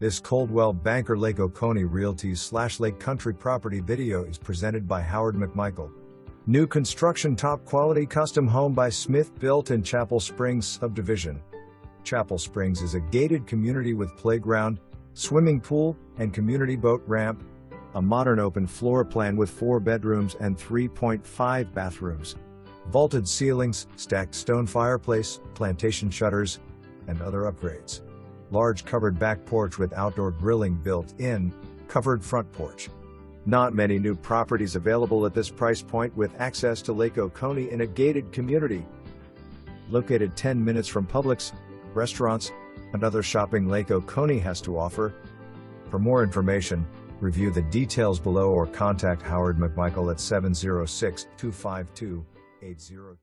This Coldwell Banker Lake Oconee Realty/Lake Country property video is presented by Howard McMichael. New construction top quality custom home by SmithBuilt in Chapel Springs subdivision. Chapel Springs is a gated community with playground, swimming pool, and community boat ramp. A modern open floor plan with 4 bedrooms and 3.5 bathrooms. Vaulted ceilings, stacked stone fireplace, plantation shutters, and other upgrades. Large covered back porch with outdoor grilling built in, covered front porch. Not many new properties available at this price point with access to Lake Oconee in a gated community. Located 10 minutes from Publix, restaurants, and other shopping Lake Oconee has to offer. For more information, review the details below or contact Howard McMichael at 706-252-80.